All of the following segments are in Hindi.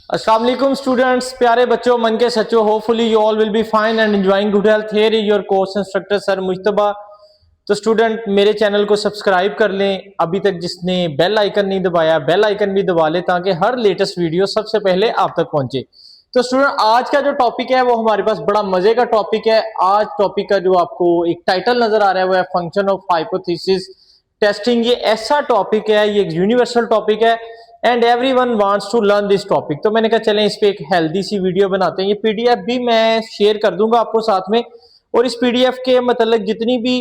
अस्सलाम वालेकुम स्टूडेंट्स, प्यारे बच्चों, मन के सच्चों, hopefully you all will be fine and enjoying good health. Here is your course instructor sir Mujtaba. तो स्टूडेंट मेरे चैनल को सब्सक्राइब कर लें, अभी तक जिसने बेल आइकन नहीं दबाया बेल आइकन भी दबा ले ताकि हर लेटेस्ट वीडियो सबसे पहले आप तक पहुंचे। तो स्टूडेंट आज का जो टॉपिक है वो हमारे पास बड़ा मजे का टॉपिक है। आज टॉपिक का जो आपको एक टाइटल नजर आ रहा है वो है फंक्शन ऑफ हाइपोथेसिस टेस्टिंग। ये ऐसा टॉपिक है, ये एक यूनिवर्सल टॉपिक है and everyone wants to learn this topic. तो मैंने कहा चलें इस पे एक हेल्दी सी वीडियो बनाते हैं। ये पीडीएफ भी मैं शेयर कर दूंगा आपको साथ में, और इस पीडीएफ के मतलब जितनी भी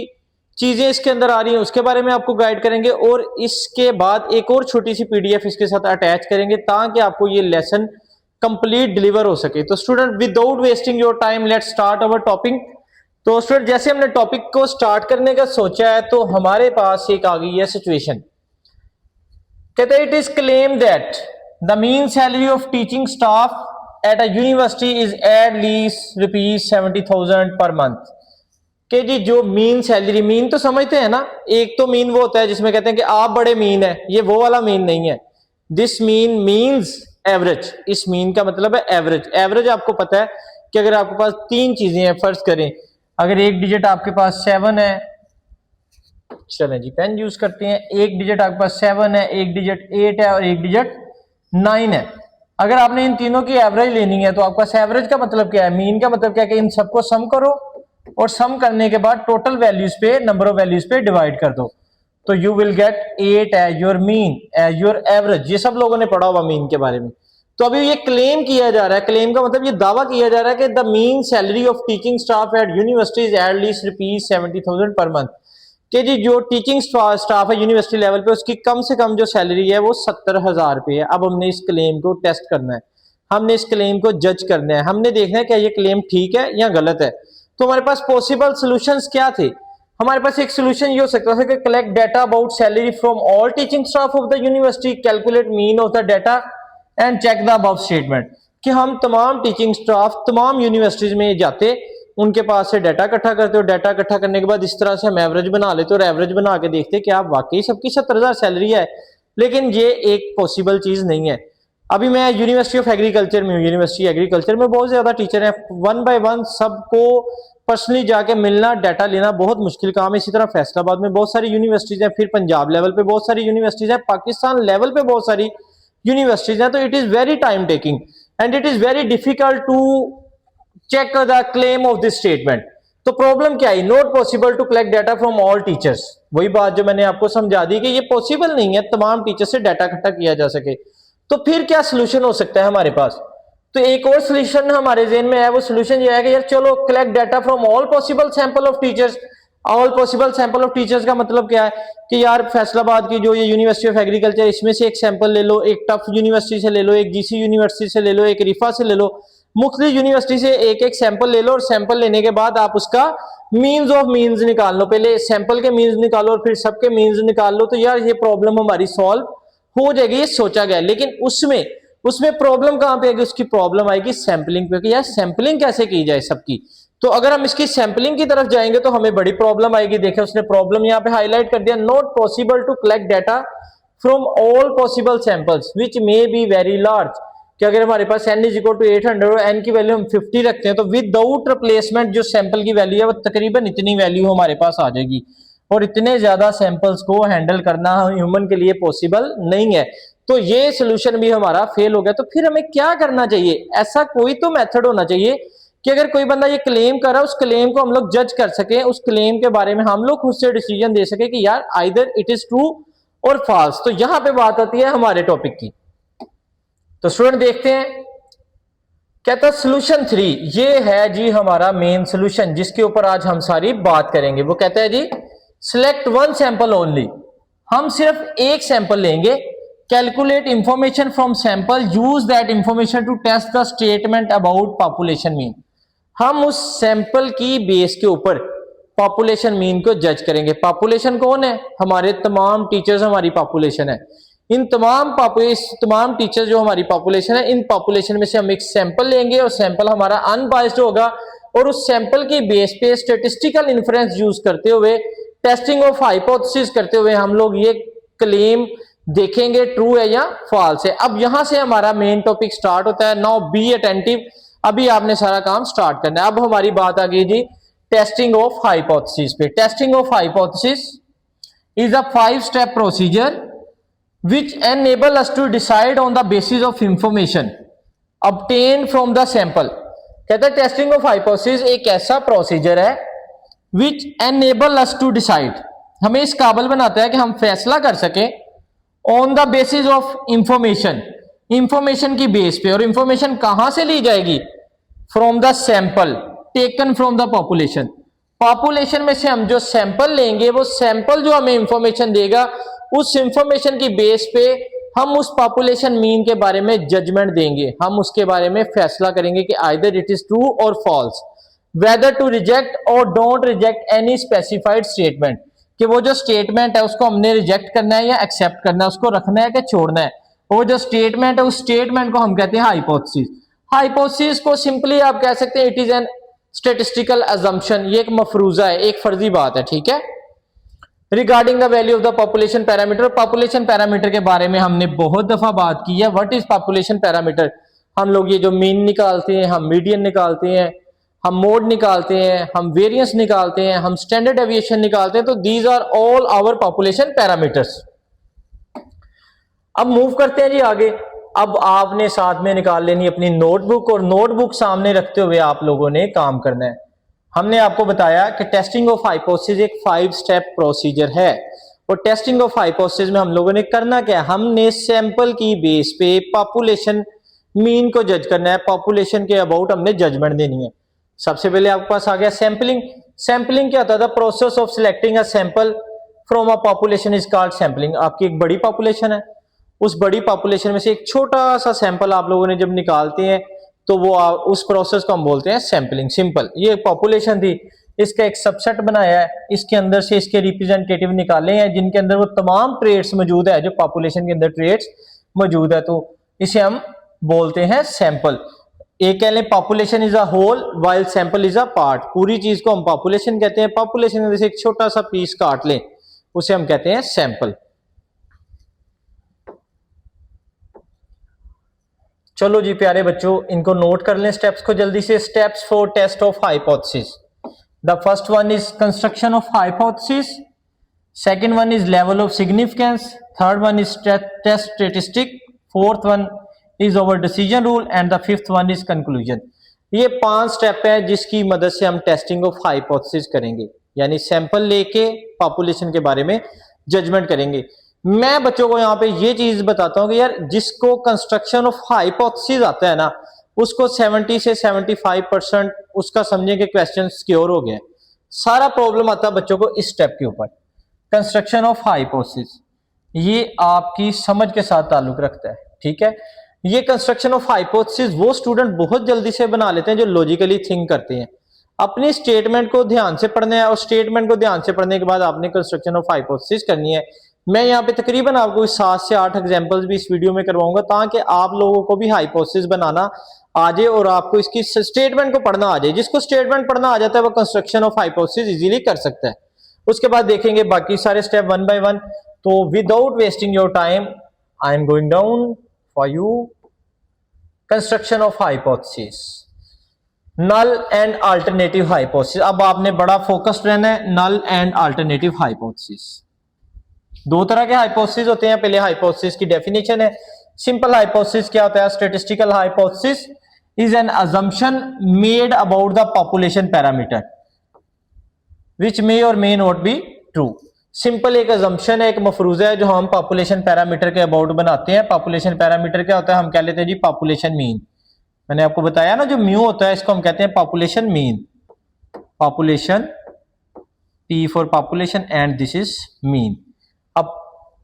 चीजें इसके अंदर आ रही हैं उसके बारे में आपको गाइड करेंगे, और इसके बाद एक और छोटी सी पीडीएफ इसके साथ अटैच करेंगे ताकि आपको ये लेसन कंप्लीट डिलीवर हो सके। तो student without wasting your time let's start our topic. तो स्टूडेंट जैसे हमने टॉपिक को स्टार्ट करने का सोचा है तो हमारे पास एक आ गई है सिचुएशन। कहते हैं it is claim that the mean salary of teaching staff at a university is at least ₹70,000 per month. कि जी जो मीन सैलरी, मीन तो समझते हैं ना, एक तो मीन वो होता है जिसमें कहते हैं कि आप बड़े मीन है, ये वो वाला मीन नहीं है। This mean means average. इस मीन का मतलब है एवरेज। एवरेज आपको पता है कि अगर आपके पास तीन चीजें हैं, फर्ज करें अगर एक डिजिट आपके पास 7 है, चलें जी पेन यूज करते हैं, एक डिजिट आपके पास 7 है, एक डिजिट 8 है और एक डिजिट 9 है। अगर आपने इन तीनों की एवरेज लेनी है तो आपके पास एवरेज का मतलब क्या है, मीन का मतलब क्या है कि इन सबको सम करो और सम करने के बाद टोटल वैल्यूज पे, नंबर ऑफ वैल्यूज पे डिवाइड कर दो, तो you will get 8 as your mean, as your average. ये सब लोगों ने पढ़ा हुआ मीन के बारे में। तो अभी ये क्लेम किया जा रहा है, क्लेम का मतलब ये दावा किया जा रहा है कि the mean salary of teaching staff at university is at least ₹70,000 per month. कि जी जो टीचिंग स्टाफ है यूनिवर्सिटी लेवल पे उसकी कम से कम जो सैलरी है वो 70,000 रुपये है। अब हमने इस क्लेम को टेस्ट करना है, हमने इस क्लेम को जज करना है, हमने देखना है क्या ये क्लेम ठीक है या गलत है। तो हमारे पास पॉसिबल सॉल्यूशंस क्या थे। हमारे पास एक सोल्यूशन ये हो सकता था कि collect data about salary from all teaching staff of the university, calculate mean of the data and check the above statement. कि हम तमाम टीचिंग स्टाफ तमाम यूनिवर्सिटीज में जाते, उनके पास से डाटा इकट्ठा करते हो, डाटा इकट्ठा करने के बाद इस तरह से हम एवरेज बना लेते और एवरेज बना के देखते कि आप वाकई सबकी 70,000 सैलरी है। लेकिन ये एक पॉसिबल चीज नहीं है। अभी मैं यूनिवर्सिटी ऑफ एग्रीकल्चर में हूँ, यूनिवर्सिटी एग्रीकल्चर में बहुत ज्यादा टीचर हैं, वन बाय वन सबको पर्सनली जाके मिलना, डाटा लेना बहुत मुश्किल काम है। इसी तरह फैसलाबाद में बहुत सारी यूनिवर्सिटीज हैं, फिर पंजाब लेवल पे बहुत सारी यूनिवर्सिटीज हैं, पाकिस्तान लेवल पे बहुत सारी यूनिवर्सिटीज हैं। तो it is very time taking and it is very difficult to check the claim of this statement. तो प्रॉब्लम क्या है, not possible to collect data from all teachers. वही बात जो मैंने आपको समझा दी कि ये पॉसिबल नहीं है तमाम टीचर से डाटा इकट्ठा किया जा सके। तो फिर क्या सोल्यूशन हो सकता है हमारे पास। तो एक और सोल्यूशन हमारे ज़हन में है, वो सोल्यूशन ये है कि यार चलो collect data from all possible sample of teachers. All possible sample of teachers का मतलब क्या है कि यार फैसलाबाद की जो ये यूनिवर्सिटी ऑफ एग्रीकल्चर, इसमें से एक सैंपल ले लो, एक टफ यूनिवर्सिटी से ले लो, एक जीसी यूनिवर्सिटी से ले लो, एक रिफा से ले लो, मुख्तलिफ यूनिवर्सिटी से एक एक सैंपल ले लो, और सैंपल लेने के बाद आप उसका मीन्स ऑफ मीन्स निकाल लो। पहले सैंपल के मीन्स निकालो और फिर सबके मीन्स निकाल लो, तो यार ये प्रॉब्लम हमारी सॉल्व हो जाएगी, ये सोचा गया। लेकिन उसमें उसमें प्रॉब्लम कहां पे आएगी, उसकी प्रॉब्लम आएगी सैंपलिंग पे कि यार सैंपलिंग कैसे की जाए सबकी। तो अगर हम इसकी सैंपलिंग की तरफ जाएंगे तो हमें बड़ी प्रॉब्लम आएगी। देखिए उसने प्रॉब्लम यहां पे हाईलाइट कर दिया, not possible to collect data from all possible samples which may be very large. कि अगर हमारे पास n इज इक्वल टू 800 और n की वैल्यू हम 50 रखते हैं तो विदाउट रिप्लेसमेंट जो सैंपल की वैल्यू है वो तकरीबन इतनी वैल्यू हमारे पास आ जाएगी, और इतने ज्यादा सैंपल्स को हैंडल करना ह्यूमन के लिए पॉसिबल नहीं है। तो ये सोल्यूशन भी हमारा फेल हो गया। तो फिर हमें क्या करना चाहिए, ऐसा कोई तो मेथड होना चाहिए कि अगर कोई बंदा ये क्लेम कर रहा है उस क्लेम को हम लोग जज कर सके, उस क्लेम के बारे में हम लोग खुद से डिसीजन दे सके कि यार आइदर इट इज ट्रू और फॉल्स। तो यहां पे बात आती है हमारे टॉपिक की। तो स्टूडेंट देखते हैं, कहता सोल्यूशन 3, ये है जी हमारा मेन सोल्यूशन जिसके ऊपर आज हम सारी बात करेंगे। वो कहता है जी सिलेक्ट वन सैंपल ओनली, हम सिर्फ एक सैंपल लेंगे, calculate information from sample, use that information to test the statement about population mean. हम उस सैंपल की बेस के ऊपर पॉपुलेशन मीन को जज करेंगे। पॉपुलेशन कौन है, हमारे तमाम टीचर्स हमारी पॉपुलेशन है। इन तमाम टीचर्स जो हमारी पॉपुलेशन है, इन पॉपुलेशन में से हम एक सैंपल लेंगे और सैंपल हमारा अनबाइस्ड होगा, और उस सैंपल की बेस पे स्टेटिस्टिकल इन्फ्रेंस यूज करते हुए, टेस्टिंग ऑफ हाइपोथेसिस करते हुए हम लोग ये क्लेम देखेंगे ट्रू है या फॉल्स है। अब यहां से हमारा मेन टॉपिक स्टार्ट होता है। नाउ बी अटेंटिव, अभी आपने सारा काम स्टार्ट करना है। अब हमारी बात आ गई जी टेस्टिंग ऑफ हाइपोथेसिस पे। Testing of hypothesis is a 5 step procedure which enable us to decide on the basis of information obtained from the sample. कहते हैं टेस्टिंग ऑफ हाइपोथेसिस एक ऐसा प्रोसीजर है which enable us to decide, हमें इस काबिल बनाता है कि हम फैसला कर सके on the basis of information, information की बेस पे। और इंफॉर्मेशन कहां से ली जाएगी? From the sample taken from the population. Population में से हम जो सैंपल लेंगे वो सैंपल जो हमें इंफॉर्मेशन देगा, उस इंफॉर्मेशन की बेस पे हम उस पॉपुलेशन मीन के बारे में जजमेंट देंगे, हम उसके बारे में फैसला करेंगे कि आइदर इट इज ट्रू और फॉल्स, वेदर टू रिजेक्ट और don't reject any specified statement, कि वो जो स्टेटमेंट है उसको हमने रिजेक्ट करना है या एक्सेप्ट करना है, उसको रखना है कि छोड़ना है। वो जो स्टेटमेंट है उस स्टेटमेंट को हम कहते हैं हाइपोथेसिस। हाइपोथेसिस को सिंपली आप कह सकते हैं it is an statistical assumption, ये एक मफरूजा है, एक फर्जी बात है, ठीक है। Regarding the value of the population parameter, population parameter के बारे में हमने बहुत दफा बात की है। What is population parameter? हम लोग ये जो मीन निकालते हैं, हम मीडियन निकालते हैं, हम मोड निकालते हैं, हम वेरिएंस निकालते हैं, हम स्टैंडर्ड डेविएशन निकालते हैं, तो these are all our population parameters. अब मूव करते हैं जी आगे। अब आपने साथ में निकाल लेनी अपनी नोटबुक, और नोटबुक सामने रखते हुए आप लोगों ने काम करना है। हमने आपको बताया कि टेस्टिंग ऑफ हाइपोथेसिस एक 5 स्टेप प्रोसीजर है, और टेस्टिंग ऑफ हाइपोथेसिस में हम लोगों ने करना क्या है? हमने सैंपल की बेस पे पॉपुलेशन मीन को जज करना है, पॉपुलेशन के अबाउट हमने जजमेंट देनी है। सबसे पहले आपके पास आ गया सैंपलिंग। सैंपलिंग क्या होता था? Process of selecting a sample from a population is called sampling. आपकी एक बड़ी पॉपुलेशन है, उस बड़ी पॉपुलेशन में से एक छोटा सा सैंपल आप लोगों ने जब निकालते हैं तो वो उस प्रोसेस को हम बोलते हैं सैंपलिंग। सिंपल, ये पॉपुलेशन थी, इसका एक सबसेट बनाया है, इसके अंदर से इसके रिप्रेजेंटेटिव निकाले हैं जिनके अंदर वो तमाम ट्रेड्स मौजूद है जो पॉपुलेशन के अंदर ट्रेड्स मौजूद है, तो इसे हम बोलते हैं सैंपल। एक कह लें population is a whole while sample is a part. पूरी चीज को हम पॉपुलेशन कहते हैं, पॉपुलेशन में से एक छोटा सा पीस काट लें उसे हम कहते हैं सैंपल। चलो जी प्यारे बच्चों, इनको नोट कर लें स्टेप्स को जल्दी से। Steps for test of hypothesis. The first one is construction of hypothesis, second one is level of significance, third one is test statistic, fourth one is our decision rule and the fifth one is conclusion. ये 5 स्टेप है जिसकी मदद से हम टेस्टिंग ऑफ हाइपोथेसिस करेंगे, यानी सैंपल लेके पॉपुलेशन के बारे में जजमेंट करेंगे। मैं बच्चों को यहाँ पे ये चीज बताता हूँ कि यार जिसको कंस्ट्रक्शन ऑफ हाइपोथेसिस आता है ना, उसको 70 से 75% उसका समझे कि क्वेश्चन सिक्योर हो गया। सारा प्रॉब्लम आता है बच्चों को इस स्टेप के ऊपर, कंस्ट्रक्शन ऑफ हाइपोथेसिस। ये आपकी समझ के साथ ताल्लुक रखता है, ठीक है। ये कंस्ट्रक्शन ऑफ हाइपोथेसिस वो स्टूडेंट बहुत जल्दी से बना लेते हैं जो लॉजिकली थिंक करते हैं। अपनी स्टेटमेंट को ध्यान से पढ़ना है, और स्टेटमेंट को ध्यान से पढ़ने के बाद आपने कंस्ट्रक्शन ऑफ हाइपोथेसिस करनी है। मैं यहाँ पे तकरीबन आपको 7 से 8 एग्जांपल्स भी इस वीडियो में करवाऊंगा ताकि आप लोगों को भी हाइपोथेसिस बनाना आ जाए और आपको इसकी स्टेटमेंट को पढ़ना आ जाए। जिसको स्टेटमेंट पढ़ना आ जाता है वो कंस्ट्रक्शन ऑफ हाइपोथेसिस इजीली कर सकता है। उसके बाद देखेंगे बाकी सारे स्टेप वन बाय वन। तो without wasting your time I am going down for you construction of hypothesis, null and alternative hypothesis. अब आपने बड़ा फोकस्ड रहना है। नल एंड अल्टरनेटिव हाइपोथेसिस, 2 तरह के हाइपोथेसिस होते हैं। पहले हाइपोथेसिस की डेफिनेशन है। सिंपल हाइपोथेसिस क्या होता है? Statistical hypothesis is an assumption made about the population parameter which may or may not be true. Simple एक अजम्पशन है, एक मफरूजा है जो हम पॉपुलेशन पैरामीटर के अबाउट बनाते हैं। पॉपुलेशन पैरामीटर क्या होता है? हम कह लेते हैं जी पॉपुलेशन मीन। मैंने आपको बताया ना जो म्यू होता है इसको हम कहते हैं population mean. Population, P for population and this is mean. अब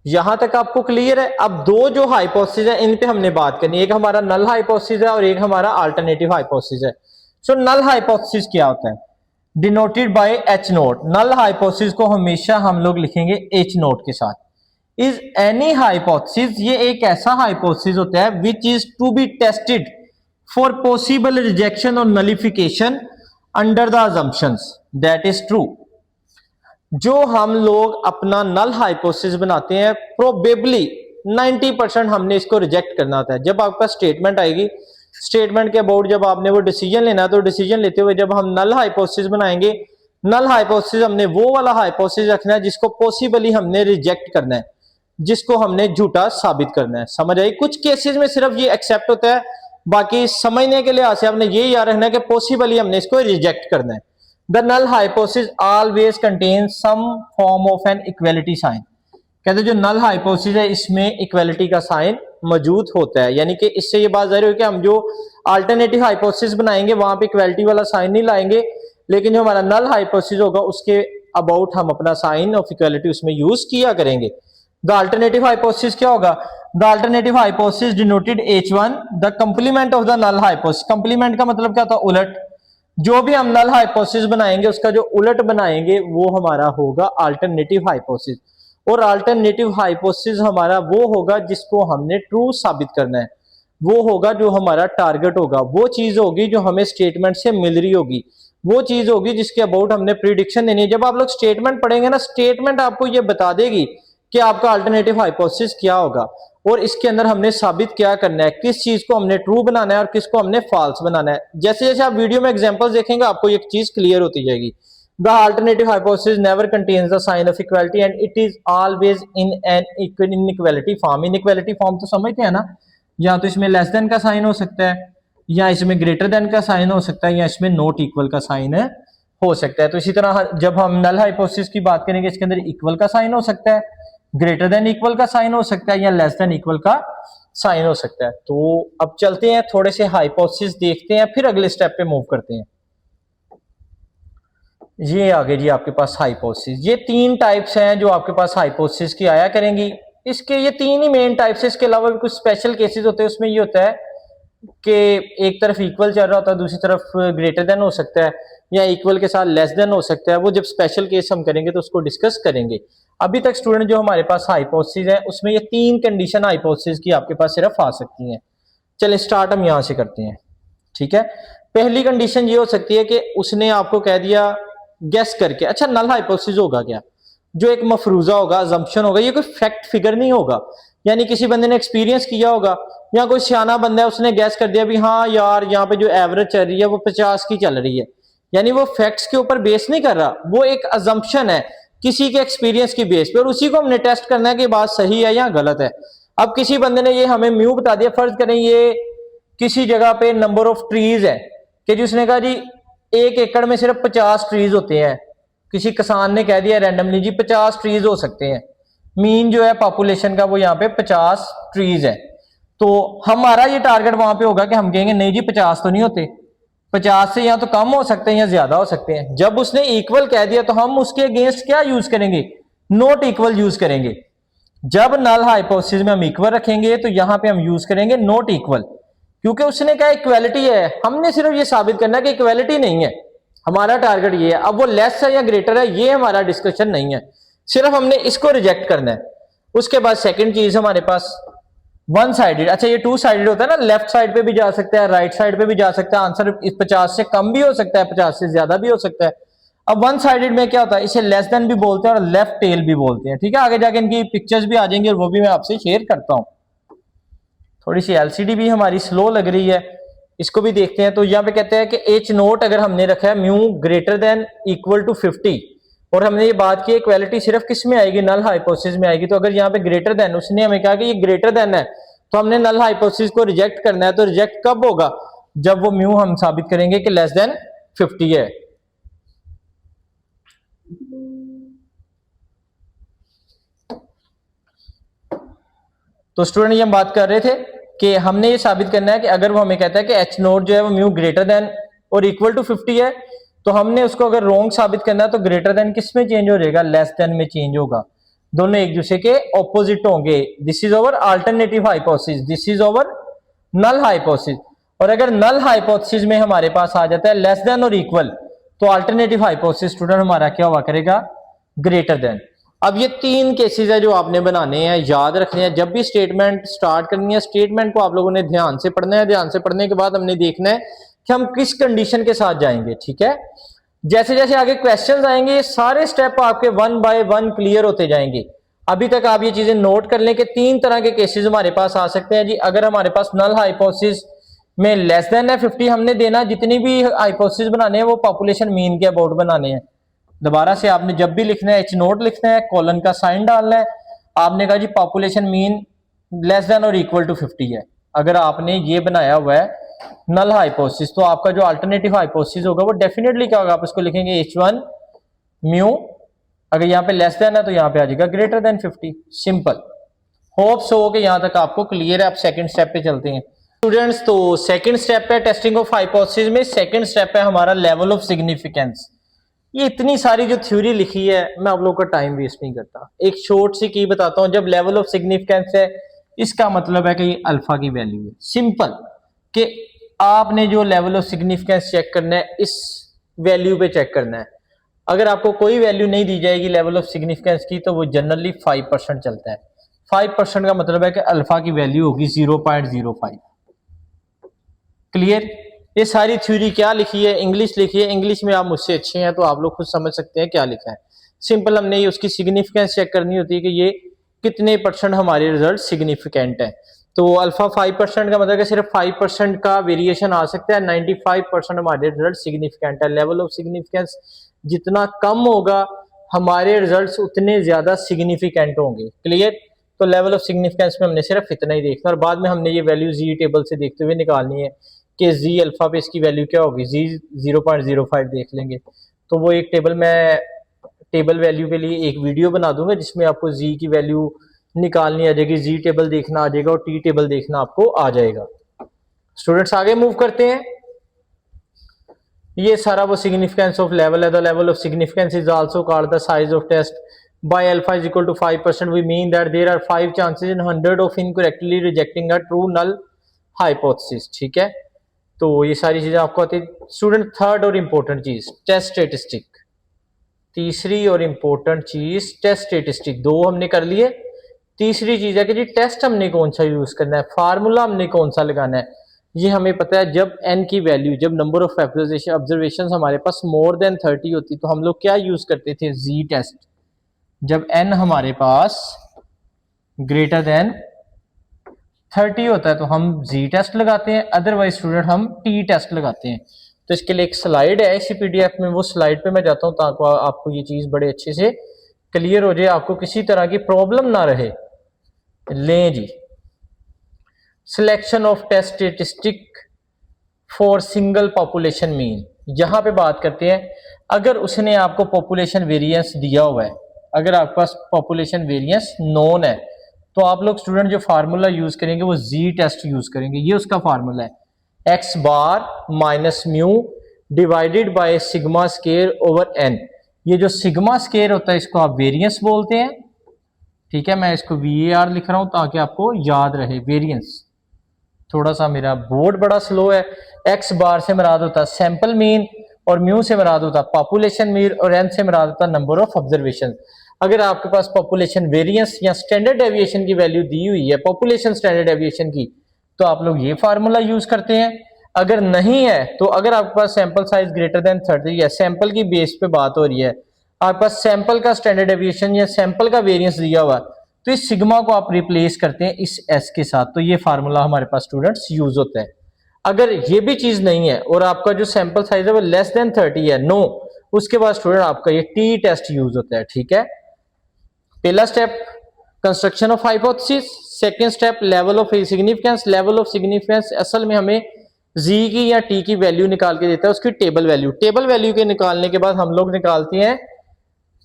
यहां तक आपको क्लियर है। अब 2 जो हाइपोथेसिस है इन पे हमने बात करनी है। एक हमारा नल हाइपोथेसिस है और एक हमारा अल्टरनेटिव हाइपोथेसिस है। सो नल हाइपोथेसिस क्या होता है? Denoted by H naught. Null hypothesis को हमेशा हम लोग लिखेंगे H नोट के साथ। इज एनी हाइपोथेसिस, ये एक ऐसा हाइपोथेसिस होता है which is to be tested for possible rejection or nullification under the assumptions that is true. जो हम लोग अपना नल हाइपोथेसिस बनाते हैं, प्रोबेबली 90% हमने इसको रिजेक्ट करना होता है। जब आपका स्टेटमेंट आएगी, स्टेटमेंट के अबाउट जब आपने वो डिसीजन लेना है, तो डिसीजन लेते हुए जब हम नल हाइपोथेसिस बनाएंगे, नल हाइपोथेसिस हमने वो वाला हाइपोथेसिस रखना है जिसको पॉसिबली हमने रिजेक्ट करना है, जिसको हमने झूठा साबित करना है। समझ आई? कुछ केसेस में सिर्फ ये एक्सेप्ट होता है, बाकी समझने के लिए आपसे आपने ये याद रखना है कि पॉसिबली हमने इसको रिजेक्ट करना है। The null hypothesis always contains some form of an equality sign. कहते हैं जो नल हाइपोथेसिस है इसमें इक्वालिटी का साइन मौजूद होता है, यानी कि इससे ये बात जाहिर है कि हम जो अल्टरनेटिव हाइपोथेसिस बनाएंगे वहां पे इक्वालिटी वाला साइन नहीं लाएंगे, लेकिन जो हमारा नल हाइपोथेसिस होगा उसके अबाउट हम अपना साइन ऑफ इक्वालिटी उसमें यूज किया करेंगे। द अल्टरनेटिव हाइपोथेसिस क्या होगा? The alternative hypothesis denoted H1 the complement of the null hypothesis. Complement का मतलब क्या होता है? उलट। जो भी हम नल हाइपोथेसिस बनाएंगे उसका जो उलट बनाएंगे वो हमारा होगा अल्टरनेटिव हाइपोथेसिस। और अल्टरनेटिव हाइपोथेसिस हमारा वो होगा जिसको हमने ट्रू साबित करना है, वो होगा जो हमारा टारगेट होगा, वो चीज होगी जो हमें स्टेटमेंट से मिल रही होगी, वो चीज होगी जिसके अबाउट हमने प्रिडिक्शन देनी है। जब आप लोग स्टेटमेंट पढ़ेंगे ना, स्टेटमेंट आपको ये बता देगी कि आपका अल्टरनेटिव हाइपोथेसिस क्या होगा और इसके अंदर हमने साबित क्या करना है, किस चीज को हमने ट्रू बनाना है और किसको हमने फॉल्स बनाना है। जैसे जैसे आप वीडियो में एग्जांपल्स देखेंगे आपको एक चीज क्लियर होती जाएगी। The alternative hypothesis never contains the sign of equality and it is always in an inequality form. Inequality form तो समझते हैं ना, या तो इसमें लेस देन का साइन हो सकता है, या इसमें ग्रेटर देन का साइन हो सकता है, या इसमें नॉट इक्वल का साइन हो सकता है। तो इसी तरह जब हम नल हाइपोथेसिस की बात करेंगे इसके अंदर इक्वल का साइन हो सकता है, ग्रेटर देन इक्वल का साइन हो सकता है, या लेस देन इक्वल का साइन हो सकता है। तो अब चलते हैं थोड़े से हाइपोथेसिस देखते हैं, फिर अगले स्टेप पे मूव करते हैं। ये आगे जी आपके पास हाइपोथेसिस, ये तीन टाइप्स हैं जो आपके पास हाइपोथेसिस की आया करेंगी। इसके ये तीन ही मेन टाइप्स है, इसके अलावा भी कुछ स्पेशल केसेस होते हैं। उसमें ये होता है कि एक तरफ इक्वल चल रहा होता है, दूसरी तरफ ग्रेटर देन हो सकता है, या इक्वल के साथ लेस देन हो सकता है। वो जब स्पेशल केस हम करेंगे तो उसको डिस्कस करेंगे। अभी तक स्टूडेंट जो हमारे पास हाइपोथेसिस है उसमें ये तीन कंडीशन हाइपोथेसिस की आपके पास सिर्फ आ सकती हैं। चलिए स्टार्ट हम यहां से करते हैं, ठीक है। पहली कंडीशन ये हो सकती है कि उसने आपको कह दिया गेस करके, अच्छा नल हाइपोथेसिस होगा क्या, जो एक मफरूजा होगा, अजम्पशन होगा, ये कोई फैक्ट फिगर नहीं होगा। यानी किसी बंदे ने एक्सपीरियंस किया होगा या कोई सियाना बंदा है उसने गैस कर दिया भी हाँ यार यहाँ पे जो एवरेज चल रही है वो 50 की चल रही है, यानी वो फैक्ट्स के ऊपर बेस नहीं कर रहा, वो एक अजम्पशन है किसी के एक्सपीरियंस की बेस पे, और उसी को हमने टेस्ट करना है कि बात सही है या गलत है। अब किसी बंदे ने ये हमें म्यू बता दिया, फर्ज करें ये किसी जगह पे नंबर ऑफ ट्रीज है कि जिसने कहा जी 1 एकड़ में सिर्फ 50 ट्रीज होते हैं। किसी किसान ने कह दिया रैंडमली जी 50 ट्रीज हो सकते हैं, मीन जो है पॉपुलेशन का वो यहाँ पे 50 ट्रीज है। तो हमारा ये टारगेट वहां पे होगा कि हम कहेंगे नहीं जी 50 तो नहीं होते, 50 से या तो कम हो सकते हैं या ज्यादा हो सकते हैं। जब उसने इक्वल कह दिया तो हम उसके अगेंस्ट क्या यूज करेंगे? नॉट इक्वल यूज करेंगे। जब नल हाइपोथेसिस में हम इक्वल रखेंगे तो यहां पे हम यूज करेंगे नॉट इक्वल, क्योंकि उसने कहा इक्वालिटी है, हमने सिर्फ ये साबित करना है कि इक्वालिटी नहीं है, हमारा टारगेट ये है। अब वो लेस है या ग्रेटर है ये हमारा डिस्कशन नहीं है, सिर्फ हमने इसको रिजेक्ट करना है। उसके बाद सेकंड चीज हमारे पास वन साइडेड, अच्छा ये टू साइडेड होता है ना, लेफ्ट साइड पे भी जा सकता है, राइट साइड पे भी जा सकता है, आंसर इस 50 से कम भी हो सकता है, 50 से ज्यादा भी हो सकता है। अब वन साइडेड में क्या होता है, इसे लेस देन भी बोलते हैं और लेफ्ट टेल भी बोलते हैं, ठीक है। आगे जाके इनकी पिक्चर्स भी आ जाएंगी और वो भी मैं आपसे शेयर करता हूं। थोड़ी सी एलसीडी भी हमारी स्लो लग रही है, इसको भी देखते हैं। तो यहाँ पे कहते हैं कि एच नोट अगर हमने रखा है mu greater than equal to 50, और हमने ये बात की इक्वालिटी सिर्फ किस में आएगी? नल हाइपोथेसिस में आएगी। तो अगर यहाँ पे ग्रेटर देन, उसने हमें कहा कि ये ग्रेटर देन है, तो हमने नल हाइपोथेसिस को रिजेक्ट करना है। तो रिजेक्ट कब होगा? जब वो म्यू हम साबित करेंगे कि लेस देन 50 है। तो स्टूडेंट ये हम बात कर रहे थे कि हमने ये साबित करना है कि अगर वो हमें कहता है कि एच नोट जो है वो म्यू ग्रेटर देन और इक्वल टू 50 है, तो हमने उसको अगर रॉन्ग साबित करना है तो ग्रेटर देन किस में चेंज हो जाएगा? लेस देन में चेंज होगा। दोनों एक दूसरे के ऑपोजिट होंगे। This is our alternative hypothesis, this is our null hypothesis. और अगर नल हाइपोथेसिस में हमारे पास आ जाता है लेस देन और इक्वल, तो अल्टरनेटिव हाइपोथेसिस स्टूडेंट हमारा क्या हुआ करेगा? Greater than. अब ये तीन केसेस है जो आपने बनाने हैं, याद रखने हैं। जब भी स्टेटमेंट स्टार्ट करनी है, स्टेटमेंट को आप लोगों ने ध्यान से पढ़ना है। ध्यान से पढ़ने के बाद हमने देखना है कि हम किस कंडीशन के साथ जाएंगे, ठीक है। जैसे जैसे आगे क्वेश्चंस आएंगे ये सारे स्टेप आपके वन बाय वन क्लियर होते जाएंगे। अभी तक आप ये चीजें नोट कर लें कि 3 तरह के केसेस हमारे पास आ सकते हैं जी। अगर हमारे पास नल हाइपोथेसिस में लेस देन है 50, हमने देना जितनी भी हाइपोथेसिस बनाने हैं वो पॉपुलेशन मीन के अबाउट बनाने हैं। दोबारा से आपने जब भी लिखना है एच नोट लिखना है, कॉलन का साइन डालना है। आपने कहा जी पॉपुलेशन मीन लेस देन और इक्वल टू 50 है। अगर आपने ये बनाया हुआ है नल हाइपोथेसिस, तो आपका जो अल्टरनेटिव हाइपोथेसिस होगा वो डेफिनेटली क्या होगा, आप इसको लिखेंगे H1 म्यू। अगर यहाँ पे लेस देन है तो यहाँ पे आ जाएगा greater than 50। Simple. Hope so कि यहाँ तक आपको क्लियर है। आप सेकंड स्टेप पे चलते हैं स्टूडेंट्स। तो सेकंड स्टेप है टेस्टिंग ऑफ हाइपोथेसिस में, सेकंड स्टेप है हमारा लेवल ऑफ सिग्निफिकेंस। ये इतनी सारी जो थ्योरी लिखी है, मैं आप लोगों का टाइम वेस्ट नहीं करता, एक शॉर्ट सी की बताता हूं। जब लेवल ऑफ सिग्निफिकेंस है, इसका मतलब है कि ये अल्फा की वैल्यू है। सिंपल कि आपने जो लेवल ऑफ सिग्निफिकेंस चेक करना है, इस वैल्यू पे चेक करना है। अगर आपको कोई वैल्यू नहीं दी जाएगी लेवल ऑफ सिग्निफिकेंस की, तो वो जनरली 5% चलता है। 5% का मतलब है कि अल्फा की वैल्यू होगी 0.05। क्लियर। ये सारी थ्योरी क्या लिखी है, इंग्लिश लिखी है। इंग्लिश में आप मुझसे अच्छे हैं तो आप लोग खुद समझ सकते हैं क्या लिखा है। सिंपल हमने ये उसकी सिग्निफिकेंस चेक करनी होती है कि ये कितने परसेंट हमारे रिजल्ट सिग्निफिकेंट है। तो अल्फा 5% का मतलब है सिर्फ 5% का वेरिएशन आ सकता है, 95% हमारे रिजल्ट सिग्निफिकेंट है। लेवल ऑफ सिग्निफिकेंस जितना कम होगा हमारे रिजल्ट्स उतने ज्यादा सिग्निफिकेंट होंगे। क्लियर। तो लेवल ऑफ सिग्निफिकेंस में हमने सिर्फ इतना ही देखना और बाद में हमने ये वैल्यू जी टेबल से देखते हुए निकालनी है कि जी अल्फा पे इसकी वैल्यू क्या होगी। जी 0.05 देख लेंगे। तो वो एक टेबल में टेबल वैल्यू के लिए एक वीडियो बना दूंगा जिसमें आपको जी की वैल्यू निकालनी आ जाएगी, जी टेबल देखना आ जाएगा और टी टेबल देखना आपको आ जाएगा। स्टूडेंट्स आगे मूव करते हैं। ये सारा वो सिग्निफिकेंस ऑफ लेवल है। The level of significance is also called the size of test. By alpha is equal to 5% we mean that there are 5 chances in 100 of incorrectly rejecting a true null hypothesis. ठीक है। तो ये सारी चीजें आपको आती है। स्टूडेंट थर्ड और इंपॉर्टेंट चीज टेस्ट स्टेटिस्टिक। तीसरी और इंपॉर्टेंट चीज टेस्ट स्टेटिस्टिक। दो हमने कर लिए। तीसरी चीज है कि जी टेस्ट हमने कौन सा यूज करना है, फार्मूला हमने कौन सा लगाना है। ये हमें पता है जब n की वैल्यू, जब नंबर ऑफ ऑब्जर्वेशन हमारे पास मोर देन 30 होती तो हम लोग क्या यूज करते थे, जी टेस्ट। जब n हमारे पास ग्रेटर देन 30 होता है तो हम जी टेस्ट लगाते हैं, अदरवाइज स्टूडेंट हम टी टेस्ट लगाते हैं। तो इसके लिए एक स्लाइड है इसी पीडीएफ में, वो स्लाइड पे मैं जाता हूं ताकि आपको ये चीज बड़े अच्छे से क्लियर हो जाए, आपको किसी तरह की प्रॉब्लम ना रहे। लें जी, selection of test statistic for single population mean. यहां पे बात करते हैं अगर उसने आपको पॉपुलेशन वेरिएंस दिया हुआ है, अगर आपके पास पॉपुलेशन वेरिएंस नोन है, तो आप लोग स्टूडेंट जो फार्मूला यूज करेंगे वो जी टेस्ट यूज करेंगे। ये उसका फार्मूला है x bar minus mu divided by sigma square over n. ये जो सिग्मा स्केयर होता है इसको आप वेरिएंस बोलते हैं। ठीक है, मैं इसको VAR लिख रहा हूं ताकि आपको याद रहे वेरिएंस। थोड़ा सा मेरा बोर्ड बड़ा स्लो है। एक्स बार से मुराद होता है सैंपल मीन और म्यू से मुराद होता है पॉपुलेशन मीन और एन से मुराद होता है नंबर ऑफ ऑब्जर्वेशन। अगर आपके पास पॉपुलेशन वेरिएंस या स्टैंडर्ड डेविएशन की वैल्यू दी हुई है, पॉपुलेशन स्टैंडर्ड डेविएशन की, तो आप लोग ये फार्मूला यूज करते हैं। अगर नहीं है तो अगर आपके पास सैंपल साइज ग्रेटर देन 30 है, सैंपल की बेस पे बात हो रही है, आपके पास सैंपल का स्टैंडर्ड डेविएशन या सैंपल का वेरिएंस दिया हुआ, तो इस सिग्मा को आप रिप्लेस करते हैं इस एस के साथ। तो ये फार्मूला हमारे पास स्टूडेंट्स यूज होता है। अगर ये भी चीज नहीं है और आपका जो सैंपल साइज है वो लेस देन 30 है, नो, उसके बाद स्टूडेंट आपका ये टी टेस्ट यूज होता है। ठीक है, पहला step construction of hypothesis, second step level of significance. Level of significance असल में हमें जी की या टी की वैल्यू निकाल के देता है, उसकी टेबल वैल्यू। टेबल वैल्यू के निकालने के बाद हम लोग निकालते हैं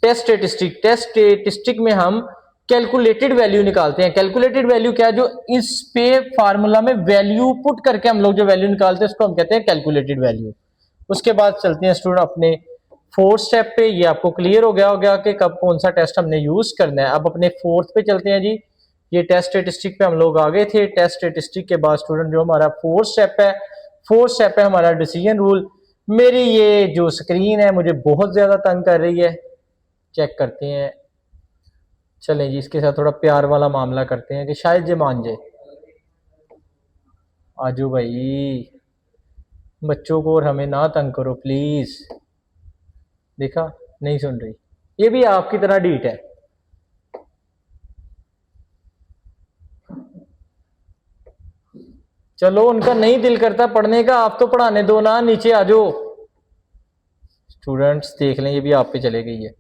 टेस्ट स्टेटिस्टिक। टेस्ट स्टेटिस्टिक में हम कैलकुलेटेड वैल्यू निकालते हैं। कैलकुलेटेड वैल्यू क्या है, जो इस पे फार्मूला में वैल्यू पुट करके हम लोग जो वैल्यू निकालते हैं उसको हम कहते हैं कैलकुलेटेड वैल्यू। उसके बाद चलते हैं स्टूडेंट अपने फोर्थ स्टेप पे। ये आपको क्लियर हो गया होगा कि कब कौन सा टेस्ट हमने यूज करना है। अब अपने फोर्थ पे चलते हैं जी। ये टेस्ट स्टेटिस्टिक पे हम लोग आ गए थे। टेस्ट स्टेटिस्टिक के बाद स्टूडेंट जो हमारा फोर्थ स्टेप है, फोर्थ स्टेप है हमारा डिसीजन रूल। मेरी ये जो स्क्रीन है मुझे बहुत ज्यादा तंग कर रही है, चेक करते हैं। चलें जी, इसके साथ थोड़ा प्यार वाला मामला करते हैं कि शायद ये मान जाए। आजू भाई, बच्चों को और हमें ना तंग करो प्लीज। देखा, नहीं सुन रही। ये भी आपकी तरह डीट है। चलो उनका नहीं दिल करता पढ़ने का, आप तो पढ़ाने दो ना, नीचे आ जाओ। स्टूडेंट्स देख लें, ये भी आप पे चले गई है।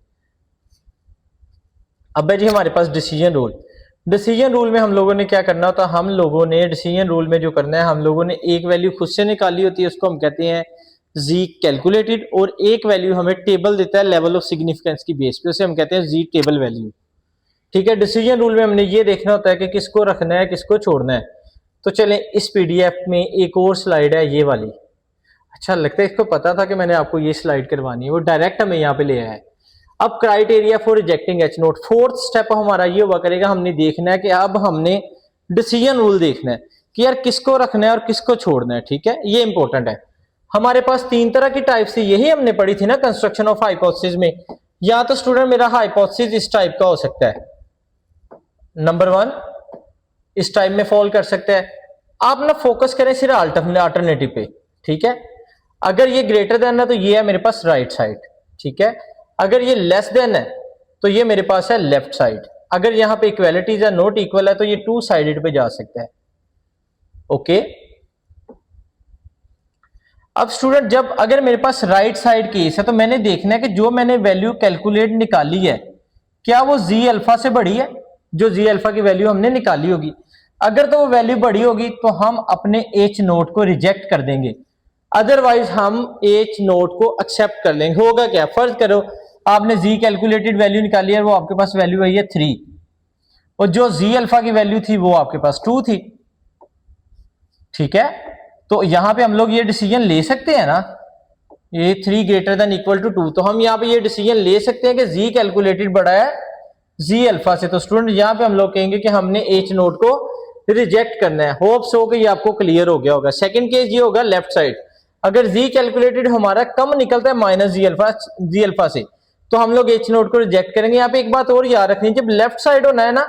अब है जी हमारे पास डिसीजन रूल। डिसीजन रूल में हम लोगों ने क्या करना होता है, हम लोगों ने डिसीजन रूल में जो करना है, हम लोगों ने एक वैल्यू खुद से निकाली होती है, उसको हम कहते हैं जी कैलकुलेटेड, और एक वैल्यू हमें टेबल देता है लेवल ऑफ सिग्निफिकेंस की बेस पे, उसे हम कहते हैं जी टेबल वैल्यू। ठीक है, डिसीजन रूल में हमने ये देखना होता है कि किसको रखना है किसको छोड़ना है। तो चलें, इस पीडीएफ में एक और स्लाइड है ये वाली। अच्छा लगता है, इसको पता था कि मैंने आपको ये स्लाइड करवानी है, वो डायरेक्ट हमें यहाँ पे ले आया है। अब criteria for rejecting H note, fourth step हमारा ये हुआ करेगा, हमने देखना है कि अब हमने डिसीजन रूल देखना है कि यार किसको रखना है और किसको छोड़ना है। ठीक है, ये इंपॉर्टेंट है। हमारे पास तीन तरह की टाइप से, यही हमने पढ़ी थी ना कंस्ट्रक्शन ऑफ हाइपोथेसिस में। या तो स्टूडेंट मेरा हाइपोथेसिस इस टाइप का हो सकता है, नंबर वन इस टाइप में फॉल कर सकता है। आप ना फोकस करें सिर्फ अल्टरनेटिव पे। ठीक है, अगर ये ग्रेटर देन है तो ये है मेरे पास राइट साइड। ठीक है, अगर ये लेस देन है तो ये मेरे पास है लेफ्ट साइड। अगर यहां पे इक्वालिटीज है, नॉट इक्वल है, तो ये टू साइडेड पे जा सकता है। ओके, अब स्टूडेंट जब अगर मेरे पास राइट साइड केस है तो मैंने देखना है कि जो मैंने वैल्यू कैलकुलेट निकाली है क्या वो जी अल्फा से बड़ी है, जो जी अल्फा की वैल्यू हमने निकाली होगी। अगर तो वो वैल्यू बड़ी होगी तो हम अपने एच नोट को रिजेक्ट कर देंगे, अदरवाइज हम एच नोट को एक्सेप्ट कर लेंगे। होगा क्या, फर्ज करो आपने जी कैलकुलेटेड वैल्यू निकाली है, वो आपके पास वैल्यू आई है 3, और जो जी अल्फा की वैल्यू थी वो आपके पास 2 थी। ठीक है, तो यहां पे हम लोग ये डिसीजन ले सकते हैं ना, ये 3 ग्रेटर देन इक्वल टू 2, तो हम यहाँ पे ये डिसीजन ले सकते हैं कि जी कैलकुलेटेड बड़ा है जी अल्फा से। तो स्टूडेंट यहाँ पे हम लोग कहेंगे कि हमने एच नोट को रिजेक्ट करना है। होप्स हो कि ये आपको क्लियर हो गया होगा। सेकंड केस ये होगा लेफ्ट साइड, अगर जी कैलकुलेटेड हमारा कम निकलता है माइनस जी अल्फा से, तो हम लोग एच नोट को रिजेक्ट करेंगे। यहाँ पे एक बात और याद रखनी है, जब लेफ्ट साइड होना है ना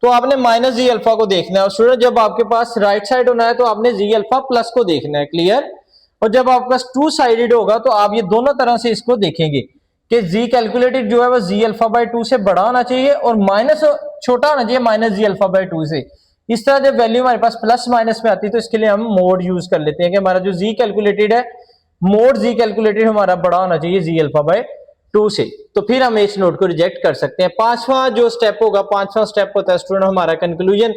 तो आपने माइनस जी अल्फा को देखना है, और स्टूडेंट जब आपके पास राइट साइड होना है तो आपने जी अल्फा प्लस को देखना है। क्लियर, और जब आपके पास टू साइडेड होगा तो आप ये दोनों तरह से इसको देखेंगे कि जी कैलकुलेटेड जो है वो जी अल्फा बाय 2 से बड़ा होना चाहिए और माइनस छोटा होना चाहिए माइनस जी अल्फा बाय 2 से। इस तरह जब वैल्यू हमारे पास प्लस माइनस में आती है तो इसके लिए हम मोड यूज कर लेते हैं कि हमारा जो जी कैलकुलेटेड है, मोड जी कैलकुलेटेड हमारा बड़ा होना चाहिए जी अल्फा बाय 2 से, तो फिर हम एच नोट को रिजेक्ट कर सकते हैं। पांचवा जो स्टेप होगा, पांचवा स्टेप होता है स्टूडेंट हमारा कंक्लूजन।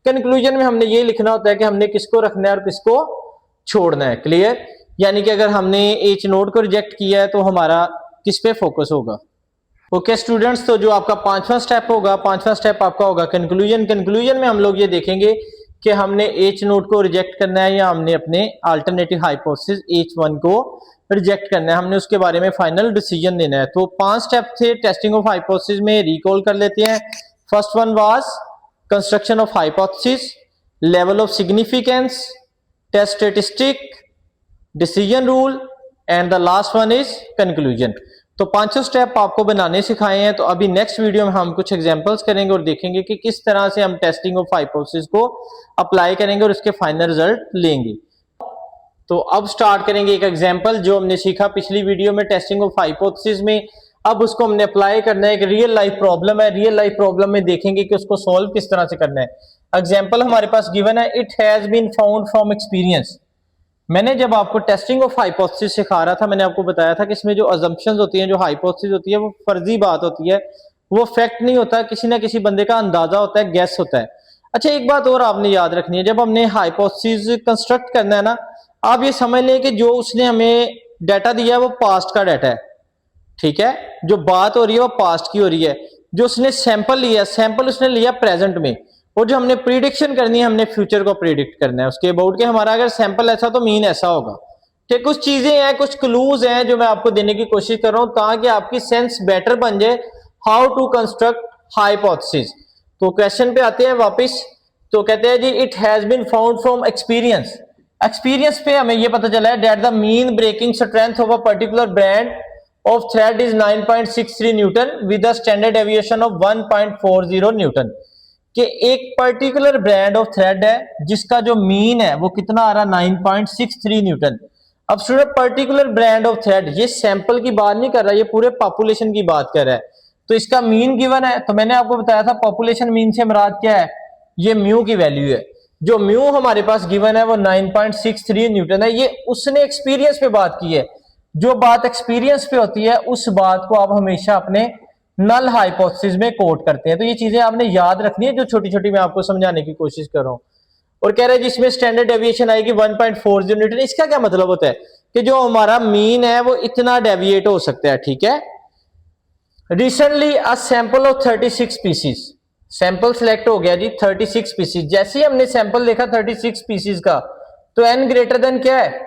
कंक्लूजन में हमने ये लिखना होता है कि हमने किसको रखना है और किसको छोड़ना है। क्लियर, यानी कि अगर हमने एच नोट को रिजेक्ट किया है तो हमारा किस पे फोकस होगा। ओके स्टूडेंट्स, तो जो आपका पांचवा स्टेप होगा, पांचवा स्टेप आपका होगा कंक्लूजन। कंक्लूजन में हम लोग ये देखेंगे कि हमने एच नोट को रिजेक्ट करना है या हमने अपने अल्टरनेटिव हाइपोथेसिस H1 को रिजेक्ट करना है, हमने उसके बारे में फाइनल डिसीजन देना है। तो 5 स्टेप थे टेस्टिंग ऑफ हाइपोथेसिस में, रिकॉल कर लेते हैं। First one was construction of hypothesis, level of significance, test statistic, decision rule, and the last one is conclusion. तो पांचों स्टेप आपको बनाने सिखाए हैं। तो अभी नेक्स्ट वीडियो में हम कुछ एग्जांपल्स करेंगे और देखेंगे कि किस तरह से हम टेस्टिंग ऑफ हाइपोथेसिस को अप्लाई करेंगे और उसके फाइनल रिजल्ट लेंगे। तो अब स्टार्ट करेंगे एक एग्जांपल जो हमने सीखा पिछली वीडियो में टेस्टिंग ऑफ हाइपोथेसिस में, अब उसको हमने अप्लाई करना है। एक रियल लाइफ प्रॉब्लम है, रियल लाइफ प्रॉब्लम में देखेंगे कि उसको सॉल्व किस तरह से करना है। एग्जाम्पल हमारे पास गिवन है, it has been found from experience. मैंने जब आपको टेस्टिंग ऑफ हाइपोथेसिस सिखा रहा था, मैंने आपको बताया था कि इसमें जो अजम्पशंस होती हैं, जो हाइपोथेसिस होती है, वो फर्जी बात होती है, वो फैक्ट नहीं होता, किसी ना किसी बंदे का अंदाजा होता है, गैस होता है। अच्छा, एक बात और आपने याद रखनी है, जब हमने हाइपोथेसिस कंस्ट्रक्ट करना है ना, आप ये समझ लें कि जो उसने हमें डाटा दिया है वो पास्ट का डाटा है। ठीक है, जो बात हो रही है वो पास्ट की हो रही है। जो उसने सैंपल लिया, सैंपल उसने लिया प्रेजेंट में, और जो हमने प्रिडिक्शन करनी है, हमने फ्यूचर को प्रिडिक्ट करना है उसके अबाउट के हमारा अगर सैंपल ऐसा तो मीन ऐसा होगा। ठीक, कुछ चीजें हैं, कुछ क्लूज हैं जो मैं आपको देने की कोशिश कर रहा हूं ताकि आपकी सेंस बेटर बन जाए हाउ टू कंस्ट्रक्ट हाइपोथेसिस। तो क्वेश्चन पे आते हैं वापस। तो कहते हैं जी, it has been found from experience. Experience पे हमें ये पता चला है that the mean breaking strength of a particular brand of thread is 9.63 newton with a standard deviation of 1.40 newton. कि एक पर्टिकुलर ब्रांड ऑफ थ्रेड है जिसका जो मीन है वो कितना आ रहा, 9.63 न्यूटन। अब student particular brand of thread, ये सैंपल की बात नहीं कर रहा, ये पूरे पॉपुलेशन की बात कर रहा है। तो इसका मीन गिवन है, तो मैंने आपको बताया था पॉपुलेशन मीन से मुराद क्या है, ये म्यू की वैल्यू है। जो म्यू हमारे पास गिवन है वो 9.63 न्यूटन है। ये उसने एक्सपीरियंस पे बात की है। जो बात एक्सपीरियंस पे होती है उस बात को आप हमेशा अपने नल हाइपोथेसिस में कोट करते हैं। तो ये चीजें आपने याद रखनी है जो छोटी छोटी मैं आपको समझाने की कोशिश कर रहा हूं। और कह रहे हैं जिसमें स्टैंडर्ड डेविएशन आएगी 1.40 न्यूटन। इसका क्या मतलब होता है कि जो हमारा मीन है वो इतना डेविएट हो सकता है, ठीक है। Recently a sample of 36 pieces, sample select हो गया जी 36 पीसीज। जैसे ही हमने सैंपल देखा 36 पीसीज का, तो एन ग्रेटर देन क्या है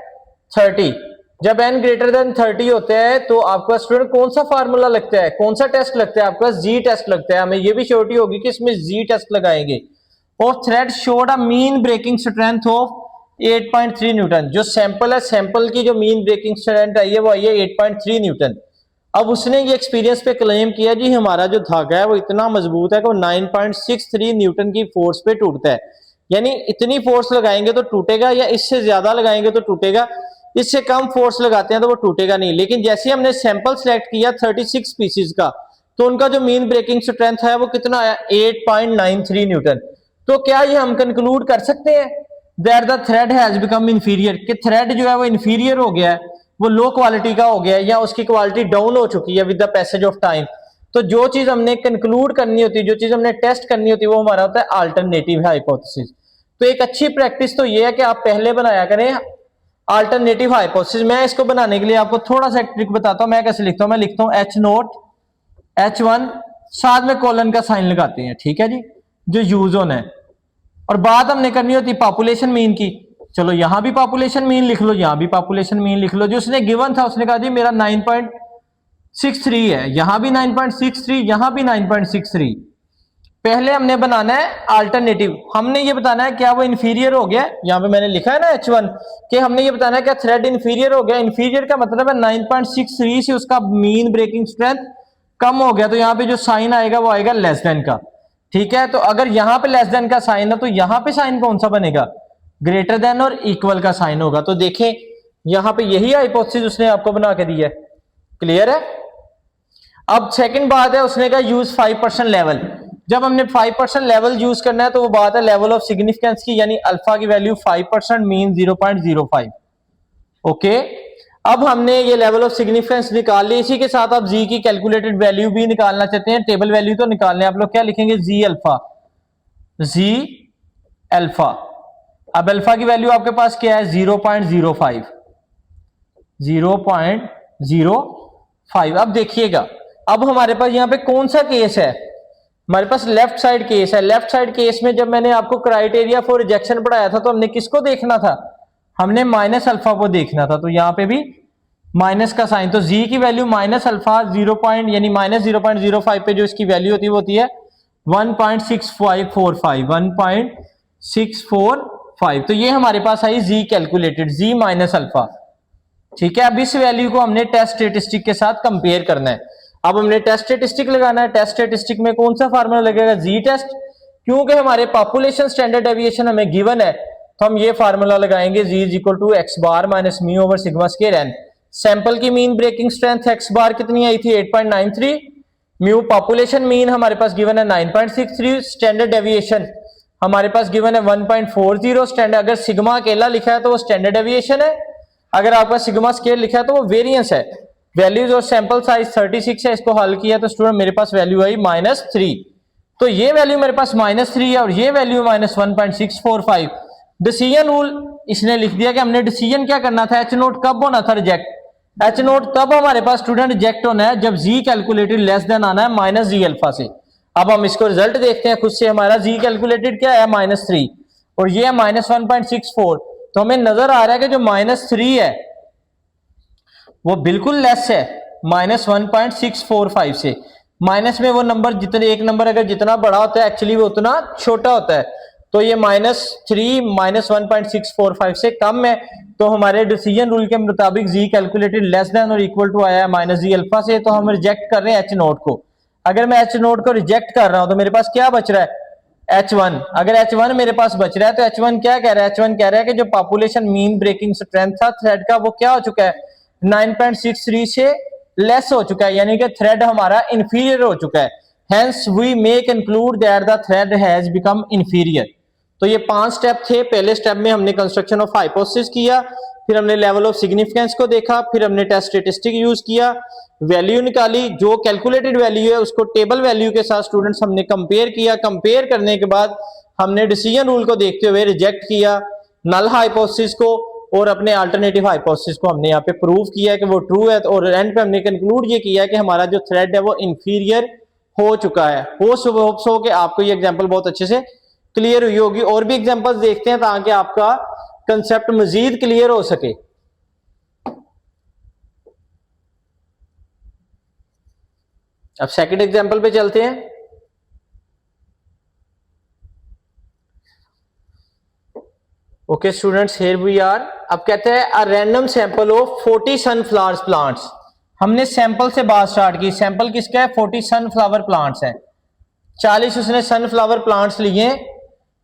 30। जब एन ग्रेटर देन 30 होता है तो आपका स्टूडेंट कौन सा फार्मूला लगता है, कौन सा टेस्ट लगता है, आपका जी टेस्ट लगता है। हमें ये भी श्योरिटी होगी कि इसमें जी टेस्ट लगाएंगे। और thread showed a mean breaking strength of 8.3 newton. जो सैंपल है, सैंपल की जो मीन ब्रेकिंग स्ट्रेंथ आई है वो आई है 8.3 न्यूटन। अब उसने ये एक्सपीरियंस पे क्लेम किया जी हमारा जो धागा है वो इतना मजबूत है कि वो 9.63 न्यूटन की फोर्स पे टूटता है। यानी इतनी फोर्स लगाएंगे तो टूटेगा, या इससे ज्यादा लगाएंगे तो टूटेगा, इससे कम फोर्स लगाते हैं तो वो टूटेगा नहीं। लेकिन जैसे हमने सैंपल सेलेक्ट किया 36 पीसीज का, तो उनका जो मीन ब्रेकिंग स्ट्रेंथ है वो कितना आया 8.93 न्यूटन। तो क्या ये हम कंक्लूड कर सकते हैं that the thread has become inferior, कि थ्रेड जो है वो इंफीरियर हो गया है, वो लो क्वालिटी का हो गया है, या उसकी क्वालिटी डाउन हो चुकी है with the passage of time. तो जो चीज हमने कंक्लूड करनी होती है, जो चीज हमने टेस्ट करनी होती है, वो हमारा होता है अल्टरनेटिव हाइपोथेसिस। तो एक अच्छी प्रैक्टिस तो ये है कि आप पहले बनाया करें अल्टरनेटिव हाइपोथेसिस। मैं इसको बनाने के लिए आपको थोड़ा सा ट्रिक बताता हूं। मैं कैसे लिखता हूं, मैं लिखता हूं H0 H1 साथ में कोलन का साइन लगाते हैं, ठीक है जी, जो यूज होना है। और बात हमने करनी होती है पॉपुलेशन मीन की। चलो यहां भी पॉपुलेशन मीन लिख लो, यहां भी पॉपुलेशन मीन लिख लो। जो उसने गिवन था उसने कहा जी मेरा 9.63 है, यहां भी 9.63, यहां भी 9.63। पहले हमने बनाना है अल्टरनेटिव। हमने ये बताना है क्या वो इंफीरियर हो गया, यहां पे मैंने लिखा है ना H1, कि हमने ये बताना है क्या थ्रेड इंफीरियर हो गया। इंफीरियर का मतलब है 9.63 से उसका मीन ब्रेकिंग स्ट्रेंथ कम हो गया, तो यहां पे जो साइन आएगा वो आएगा लेस देन का, ठीक है। तो अगर यहां पे लेस देन का साइन है तो यहां पे साइन कौन सा बनेगा, ग्रेटर देन और इक्वल का साइन होगा। तो देखें यहां पे यही हाइपोथेसिस उसने आपको बना के दी है, क्लियर है। अब सेकंड बात है उसने कहा यूज 5% लेवल। जब हमने 5% लेवल यूज करना है तो वो बात है लेवल ऑफ सिग्निफिकेंस की, यानी अल्फा की वैल्यू 5% मीन 0.05। ओके, अब हमने ये लेवल ऑफ सिग्निफिकेंस निकाल ली। इसी के साथ आप जी की कैलकुलेटेड वैल्यू भी निकालना चाहते हैं, टेबल वैल्यू तो निकालने आप लोग क्या लिखेंगे, जी अल्फा, जी अल्फा। अब अल्फा की वैल्यू आपके पास क्या है 0.05, 0.05। अब देखिएगा अब हमारे पास यहां पे कौन सा केस है, हमारे पास लेफ्ट साइड केस है। लेफ्ट साइड केस में जब मैंने आपको क्राइटेरिया फॉर रिजेक्शन पढ़ाया था तो हमने किसको देखना था, हमने माइनस अल्फा को देखना था। तो यहां पे भी माइनस का साइन, तो जी की वैल्यू माइनस अल्फा 0. यानी माइनस 0.05 पे जो इसकी वैल्यू होती है वो होती है 1.6545, 1.645। तो ये हमारे पास आई जी कैलकुलेटेड, जी माइनस अल्फा, ठीक है। अब इस वैल्यू को हमने टेस्ट स्टेटिस्टिक के साथ कंपेयर करना है। अब हमने टेस्ट स्टेटिस्टिक लगाना है। टेस्ट स्टेटिस्टिक में कौन सा फार्मूला लगेगा, जी टेस्ट। क्योंकि हमारे पॉपुलेशन स्टैंडर्ड डेविएशन हमें गिवन है तो हम ये फार्मूला लगाएंगे, Z is equal to X bar minus mu over sigma square n. Sample की mean breaking strength X bar कितनी आई थी 8.93, म्यू पॉपुलेशन मीन हमारे पास गिवन है 9.63, स्टैंडर्ड डेविएशन हमारे पास गिवन है 1.40। स्टैंडर्ड अगर सिग्मा अकेला लिखा है तो वो स्टैंडर्ड डेविएशन है, अगर आपका सिग्मा स्केल लिखा है तो वो वेरिएंस है। वैल्यूज और सैंपल साइज 36 है, इसको हल किया तो स्टूडेंट मेरे पास वैल्यू आई -3। तो ये वैल्यू मेरे पास -3 है और ये वैल्यू -1.645। डिसीजन रूल इसने लिख दिया कि हमने डिसीजन क्या करना था, एच नोट कब होना था रिजेक्ट, एच नोट तब हमारे पास स्टूडेंट रिजेक्ट होना है जब जी कैलकुलेटेड लेस देन आना है माइनस जी अल्फा से। अब हम इसको रिजल्ट देखते हैं खुद से, हमारा जी कैलकुलेटेड क्या है -3 और ये है -1.64। तो हमें नजर आ रहा है कि जो -3 है वो बिल्कुल लेस है -1.645 से। माइनस में वो नंबर जितने, एक नंबर अगर जितना बड़ा होता है एक्चुअली वो उतना छोटा होता है। तो ये -3 -1.645 से कम है, तो हमारे डिसीजन रूल के मुताबिक जी कैलकुलेटेड लेस देन और इक्वल टू आया है माइनस जी अल्फा से। तो हम रिजेक्ट कर रहे हैं एच नोट को। अगर मैं एच नोट को रिजेक्ट कर रहा हूं तो मेरे पास क्या बच रहा है, H1। अगर H1 मेरे पास बच रहा है तो H1 क्या कह रहा है, H1 कह रहा है कि जो पॉपुलेशन मीन ब्रेकिंग स्ट्रेंथ था थ्रेड का वो क्या हो चुका है 9.63 से लेस हो चुका है, यानी कि थ्रेड हमारा इंफीरियर हो चुका है। Hence we may conclude that the thread has become inferior. तो ये 5 स्टेप थे। पहले स्टेप में हमने कंस्ट्रक्शन ऑफ हाइपोथेसिस किया, फिर हमने लेवल ऑफ सिग्निफिकेंस को देखा, फिर हमने टेस्ट स्टेटिस्टिक यूज किया, वैल्यू निकाली, जो कैलकुलेटेड वैल्यू है उसको टेबल वैल्यू के साथ स्टूडेंट्स हमने कंपेयर किया। कंपेयर करने के बाद हमने डिसीजन रूल को देखते हुए रिजेक्ट किया नल हाइपोथेसिस को और अपने अल्टरनेटिव हाइपोथेसिस को हमने यहाँ पे प्रूव किया कि वो ट्रू है। और एंड पे हमने कंक्लूड ये किया कि हमारा जो थ्रेड है वो इंफीरियर हो चुका है। होप्स हो कि आपको ये एग्जांपल बहुत अच्छे से क्लियर हुई होगी। और भी एग्जांपल्स देखते हैं ताकि आपका कंसेप्ट मजीद क्लियर हो सके। अब सेकंड एग्जांपल पे चलते हैं। Okay students, here we are. अब कहते हैं a random sample of 40 sunflower plants. हमने सैंपल से बात स्टार्ट की। सैंपल किसका है? 40 सनफ्लावर प्लांट्स हैं। 40 उसने सनफ्लावर प्लांट्स लिए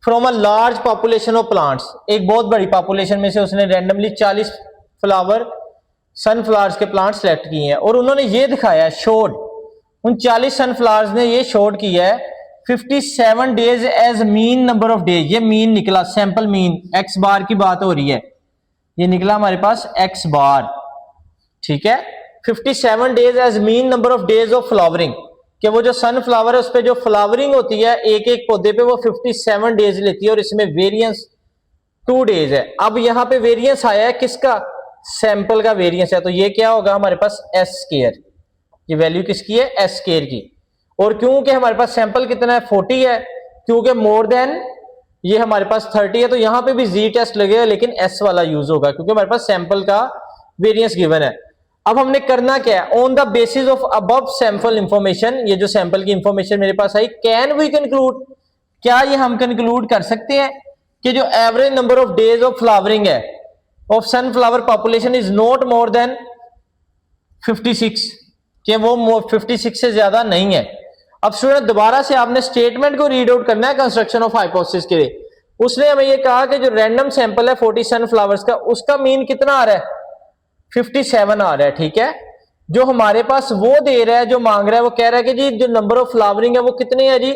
from a large population of plants. एक बहुत बड़ी पॉपुलेशन में से उसने रैंडमली 40 फ्लावर सनफ्लावर्स के प्लांट सेलेक्ट किए हैं और उन्होंने ये दिखाया, शोड, उन 40 सनफ्लावर्स ने ये शोड किया है 57 days as mean number of days. ये मीन निकला, सैंपल मीन, एक्स बार की बात हो रही है, ये निकला हमारे पास एक्स बार, ठीक है। 57 days as mean number of days of flowering, कि वो जो सनफ्लावर है उस पर जो फ्लावरिंग होती है एक एक पौधे पे वो 57 डेज लेती है और इसमें वेरिएंस 2 डेज है। अब यहाँ पे वेरिएंस आया है किसका? सैंपल का वेरिएंस है, तो ये क्या होगा हमारे पास? S square. ये वैल्यू किसकी है? एस स्क्वायर की। और क्योंकि हमारे पास सैंपल कितना है? 40 है, क्योंकि मोर देन ये हमारे पास 30 है, तो यहां पे भी जी टेस्ट लगेगा लेकिन एस वाला यूज होगा क्योंकि हमारे पास सैंपल का वेरिएंस गिवन है। अब हमने करना क्या है? On the basis of above sample information, ये जो सैंपल की इंफॉर्मेशन मेरे पास आई, कैन वी कंक्लूड, क्या ये हम कंक्लूड कर सकते हैं कि जो average number of days of flowering है of sunflower population is not more than 56, कि वो 56 से ज्यादा नहीं है। अब स्टूडेंट दोबारा से आपने स्टेटमेंट को रीड आउट करना है कंस्ट्रक्शन ऑफ हाइपोथेसिस के लिए। उसने हमें ये कहा कि जो रैंडम सैंपल है 40 सनफ्लावर्स का, उसका मीन कितना आ रहा है? 57 आ रहा है, ठीक है। जो हमारे पास वो दे रहा है, जो मांग रहा है, वो कह रहा है कि जी जो नंबर ऑफ फ्लावरिंग है वो कितनी है जी?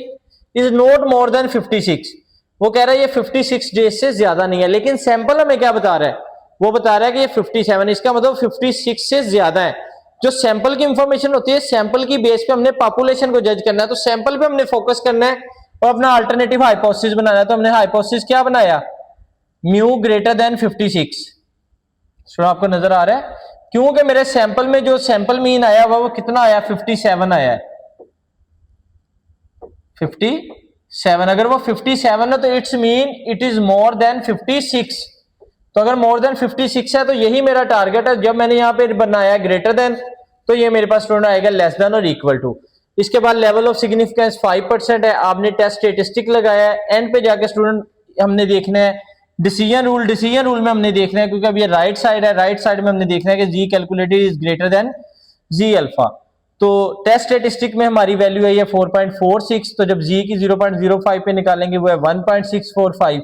Is not more than 56। वो कह रहा है ये 56 डेज से ज्यादा नहीं है, लेकिन सैंपल हमें क्या बता रहा है? वो बता रहा है कि ये 57, इसका मतलब 56 से ज्यादा है। जो सैंपल की इंफॉर्मेशन होती है, सैंपल की बेस पे हमने पॉपुलेशन को जज करना है, तो सैंपल पे हमने फोकस करना है और अपना अल्टरनेटिव हाइपोथेसिस बनाना है। तो हमने हाइपोथेसिस क्या बनाया? Mu greater then 56। सुनो, आपको नजर आ रहा है? क्योंकि मेरे सैंपल में जो सैंपल मीन आया हुआ वो कितना आया? 57 आया है, 57। अगर वो 57 है तो it's mean it is more than 56। तो अगर मोर देन 56 है तो यही मेरा टारगेट है। जब मैंने यहाँ पे बनाया ग्रेटर देन, तो ये मेरे पास स्टूडेंट आएगा लेस देन और इक्वल टू। इसके बाद लेवल ऑफ सिग्निफिकेंस 5% है, आपने टेस्ट स्टेटिस्टिक लगाया है। एंड पे जाके स्टूडेंट हमने देखना है डिसीजन रूल। डिसीजन रूल में हमने देखना है, क्योंकि अब ये राइट साइड है, राइट साइड में हमने देखना है कि Z calculated is greater than Z alpha. तो टेस्ट स्टेटिस्टिक में हमारी वैल्यू है ये 4.46, तो जब जी की 0.05 पे निकालेंगे वो है 1.645।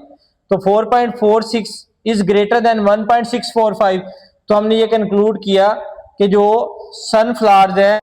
तो 4.46 इज ग्रेटर देन 1.645। तो हमने ये कंक्लूड किया कि जो सनफ्लावर्स है